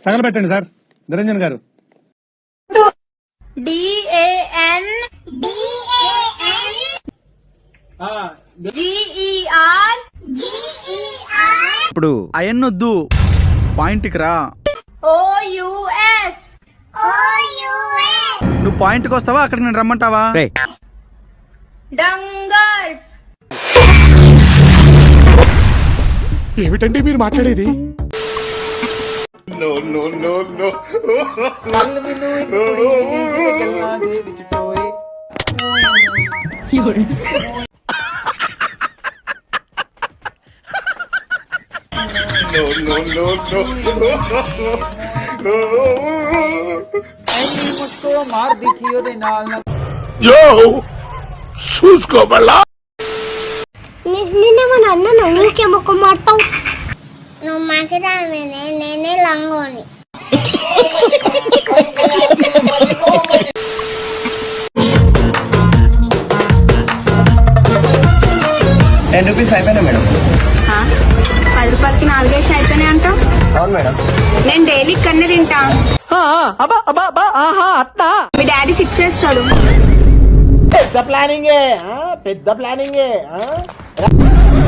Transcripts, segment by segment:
తగలబెట్టండి sir Niranjan గారు. DAN GER ఇప్పుడు అయన్నొద్దు, పాయింట్కి రా. OUS నువ్వు పాయింట్కి వస్తావా, అక్కడికి నేను రమ్మంటావా? డంగర్ ఏమిటండి మీరు మాట్లాడేది? చూసుకోబల్లా నిన్నేమన్నా అన్న ఊరికే ముఖం మాడతావు. నువ్వు మంచిదానినే, నేనే లంగోని. ₹10 అయిపోయినా మేడం. 10 రూపాయలకి 4 వేసి అయిపోయినాయి అంటావు. అవును మేడం. నేను డైలీ కన్నే తింటా. మీ డాడీ 6 వేస్తాడు. పెద్ద ప్లానింగే.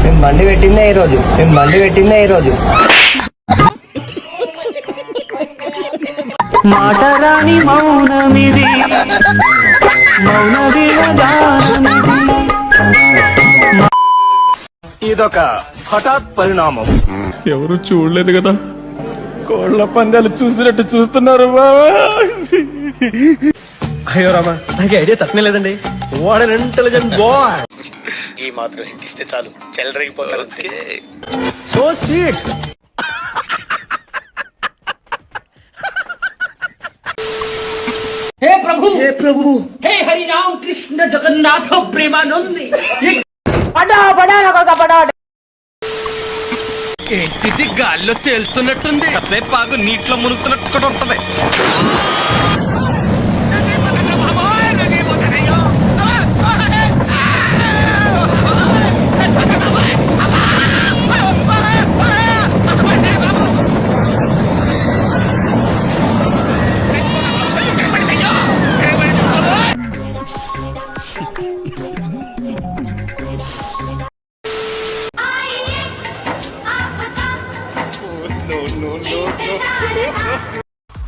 మేము బండి పెట్టిందే ఈ రోజు. మాటరాని మౌనమిది, మౌన ఇదొక హఠాత్ పరిణామం. ఎవరు చూడలేదు కదా, కోళ్ల పందాలు చూసినట్టు చూస్తున్నారు బాబా. అయ్యో రామా, నాకు ఐడియా తక్కువ లేదండి. What an intelligent boy. ఈ మాత్రం హింట్ ఇస్తే చాలు, చెలరేగిపోతారు. So sweet. हे प्रभु हे हरि राम कृष्ण जगन्नाथ प्रेमानंद ఏంటిది గాల్లో తేలుతున్నట్టుంది, కాసేపు బాగు నీటిలో మునుగుతున్నట్టు కూడా ఉంటది.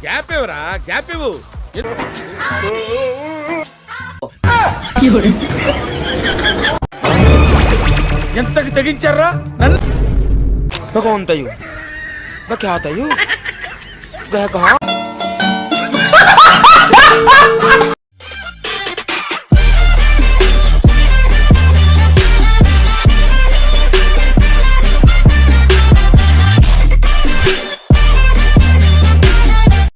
గ్యాప్ ఇవ్వరా, గ్యాప్ ఇవ్వు. ఎంతకు తెగించారా? कौन तयू मैं क्या तयू गया कहाँ